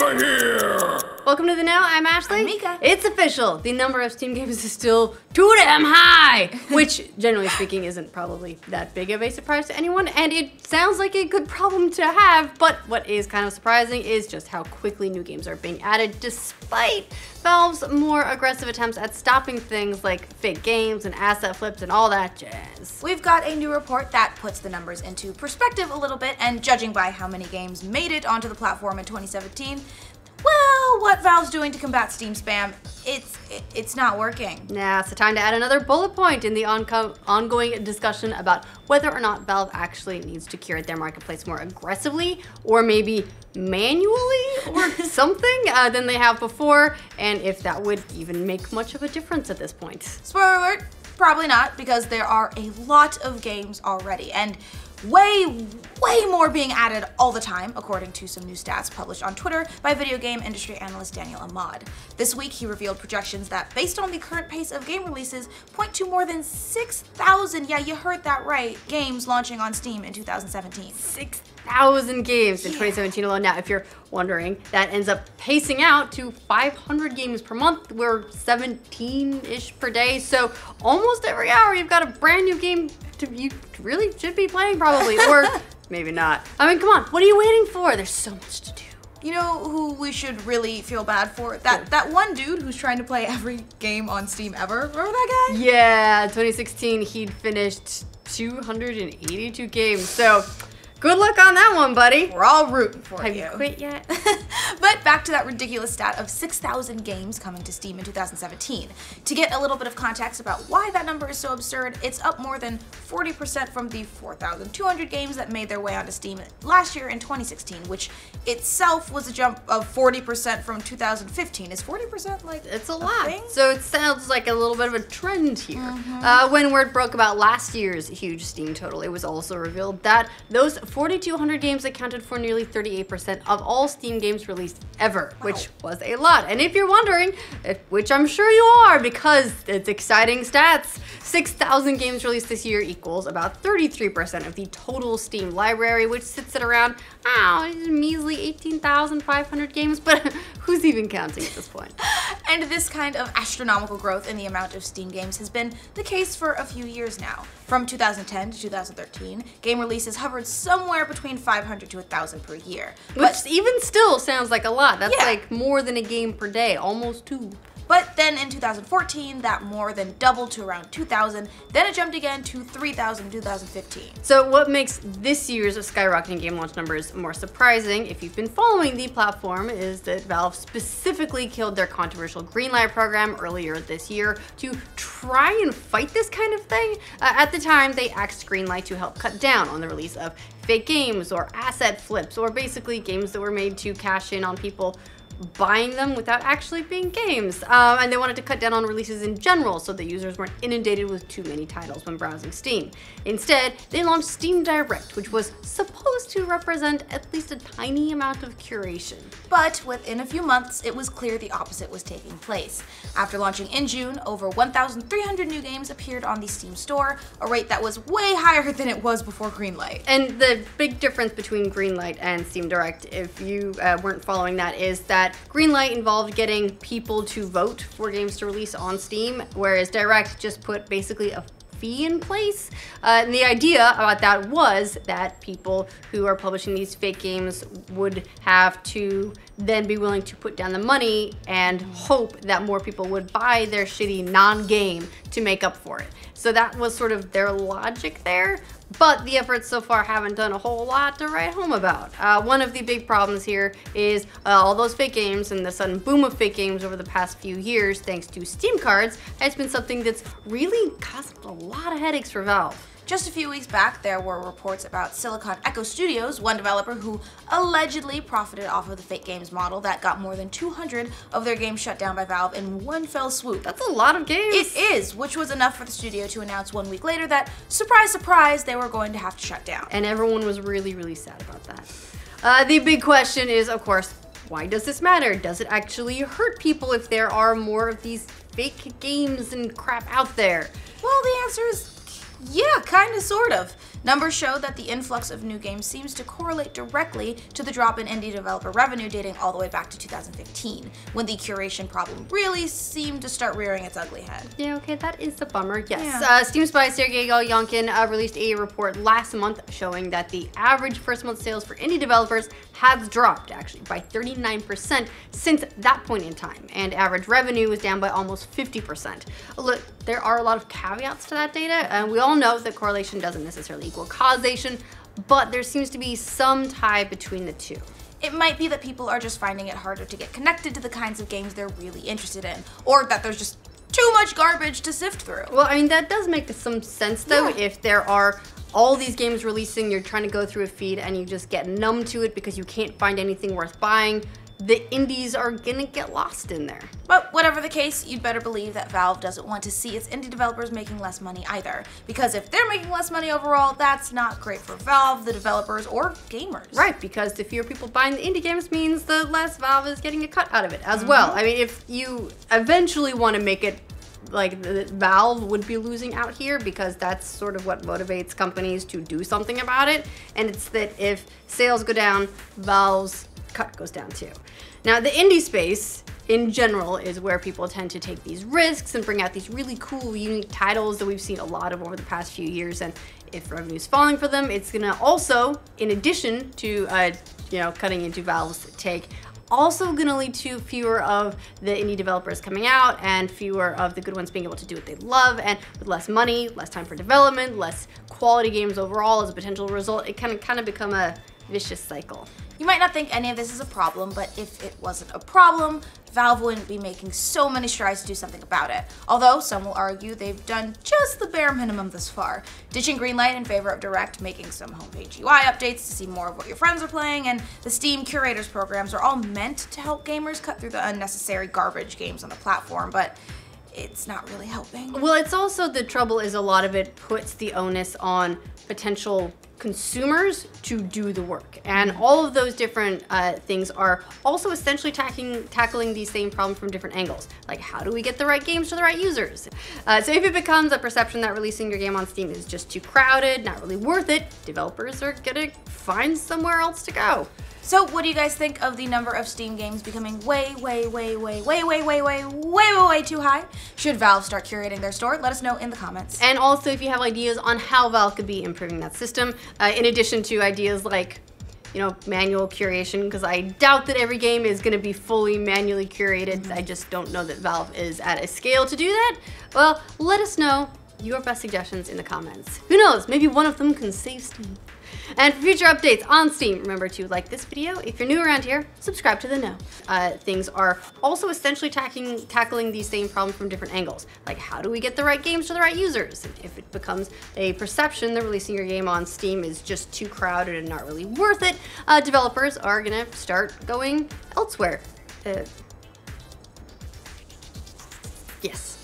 over here! Welcome to the Now, I'm Ashley. I'm Mica. It's official. The number of Steam games is still too damn high, which, generally speaking, isn't probably that big of a surprise to anyone, and it sounds like a good problem to have, but what is kind of surprising is just how quickly new games are being added, despite Valve's more aggressive attempts at stopping things like fake games and asset flips and all that jazz. We've got a new report that puts the numbers into perspective a little bit, and judging by how many games made it onto the platform in 2017, well, what Valve's doing to combat Steam spam, it's not working. Nah, it's time to add another bullet point in the ongoing discussion about whether or not Valve actually needs to curate their marketplace more aggressively, or maybe manually, or something than they have before, and if that would even make much of a difference at this point. Spoiler alert, probably not, because there are a lot of games already, and way more being added all the time, according to some new stats published on Twitter by video game industry analyst Daniel Ahmad. This week, he revealed projections that, based on the current pace of game releases, point to more than 6,000, yeah, you heard that right, games launching on Steam in 2017. 6,000 games in 2017 alone. Now, if you're wondering, that ends up pacing out to 500 games per month. We're 17-ish per day, so almost every hour you've got a brand new game you really should be playing, probably, or maybe not. I mean, come on, what are you waiting for? There's so much to do. You know who we should really feel bad for? That one dude who's trying to play every game on Steam ever. Remember that guy? Yeah, 2016, he'd finished 282 games, so good luck on that one, buddy. We're all rooting for you. Have you quit yet? But back to that ridiculous stat of 6,000 games coming to Steam in 2017. To get a little bit of context about why that number is so absurd, it's up more than 40% from the 4,200 games that made their way onto Steam last year in 2016, which itself was a jump of 40% from 2015. Is 40% like it's a lot? Thing? So it sounds like a little bit of a trend here. When word broke about last year's huge Steam total, it was also revealed that those 4,200 games accounted for nearly 38% of all Steam games released ever, which was a lot. And if you're wondering, which I'm sure you are because it's exciting stats, 6,000 games released this year equals about 33% of the total Steam library, which sits at around, a measly 18,500 games, but who's even counting at this point? And this kind of astronomical growth in the amount of Steam games has been the case for a few years now. From 2010 to 2013, game releases hovered somewhere between 500 to 1,000 per year. Which even still sounds like a lot. That's like more than a game per day, almost 2. But then in 2014, that more than doubled to around 2,000, then it jumped again to 3,000 in 2015. So what makes this year's skyrocketing game launch numbers more surprising, if you've been following the platform, is that Valve specifically killed their controversial Greenlight program earlier this year to try and fight this kind of thing. At the time, they asked Greenlight to help cut down on the release of fake games or asset flips, or basically games that were made to cash in on people buying them without actually being games. And they wanted to cut down on releases in general so that users weren't inundated with too many titles when browsing Steam. Instead, they launched Steam Direct, which was supposed to represent at least a tiny amount of curation. But within a few months, it was clear the opposite was taking place. After launching in June, over 1,300 new games appeared on the Steam store, a rate that was way higher than it was before Greenlight. And the big difference between Greenlight and Steam Direct, if you weren't following that, is that Greenlight involved getting people to vote for games to release on Steam, whereas Direct just put basically a fee in place. And the idea about that was that people who are publishing these fake games would have to then be willing to put down the money and hope that more people would buy their shitty non-game to make up for it. So that was sort of their logic there. But the efforts so far haven't done a whole lot to write home about. One of the big problems here is all those fake games and the sudden boom of fake games over the past few years, thanks to Steam cards, has been something that's really caused a lot of headaches for Valve. Just a few weeks back, there were reports about Silicon Echo Studios, one developer who allegedly profited off of the fake games model that got more than 200 of their games shut down by Valve in one fell swoop. That's a lot of games. It is, which was enough for the studio to announce 1 week later that, surprise, surprise, they were going to have to shut down. And everyone was really, really sad about that. The big question is, of course, why does this matter? Does it actually hurt people if there are more of these fake games and crap out there? Well, the answer is Yeah, kind of, sort of. Numbers show that the influx of new games seems to correlate directly to the drop in indie developer revenue dating all the way back to 2015, when the curation problem really seemed to start rearing its ugly head. Yeah, okay, that is a bummer, yes. Yeah. Steam spy Sergey Galyankin released a report last month showing that the average first month sales for indie developers has dropped, actually, by 39% since that point in time, and average revenue was down by almost 50%. Look, there are a lot of caveats to that data, and we all know that correlation doesn't necessarily equal causation, but there seems to be some tie between the two. It might be that people are just finding it harder to get connected to the kinds of games they're really interested in, or that there's just too much garbage to sift through. Well, I mean, that does make some sense, though, Yeah. if there are all these games releasing, you're trying to go through a feed and you just get numb to it because you can't find anything worth buying. The indies are gonna get lost in there. But whatever the case, you'd better believe that Valve doesn't want to see its indie developers making less money either. Because if they're making less money overall, that's not great for Valve, the developers, or gamers. Right, because the fewer people buying the indie games means the less Valve is getting a cut out of it as well. I mean, if you eventually want to make it like Valve would be losing out here, because that's sort of what motivates companies to do something about it. And it's that if sales go down, Valve's cut goes down too. Now, the indie space in general is where people tend to take these risks and bring out these really cool, unique titles that we've seen a lot of over the past few years. And if revenue's falling for them, it's gonna also, in addition to cutting into Valve's take, also gonna lead to fewer of the indie developers coming out and fewer of the good ones being able to do what they love, and with less money, less time for development, less quality games overall as a potential result, it can kind of become a vicious cycle. You might not think any of this is a problem, but if it wasn't a problem, Valve wouldn't be making so many strides to do something about it. Although some will argue they've done just the bare minimum thus far, ditching Greenlight in favor of Direct, making some homepage UI updates to see more of what your friends are playing, and the Steam Curators programs are all meant to help gamers cut through the unnecessary garbage games on the platform, but it's not really helping. Well, it's also, the trouble is a lot of it puts the onus on potential consumers to do the work. And all of those different things are also essentially tackling these same problems from different angles. Like, how do we get the right games to the right users? So if it becomes a perception that releasing your game on Steam is just too crowded, not really worth it, developers are gonna find somewhere else to go. So what do you guys think of the number of Steam games becoming way too high? Should Valve start curating their store? Let us know in the comments. And also, if you have ideas on how Valve could be improving that system, in addition to ideas like, manual curation, because I doubt that every game is going to be fully manually curated. I just don't know that Valve is at a scale to do that. Well, let us know your best suggestions in the comments. Who knows, maybe one of them can save Steam. And for future updates on Steam, remember to like this video. If you're new around here, subscribe to the know. Things are also essentially tackling these same problems from different angles. Like, how do we get the right games to the right users? And if it becomes a perception that releasing your game on Steam is just too crowded and not really worth it, developers are gonna start going elsewhere. Yes.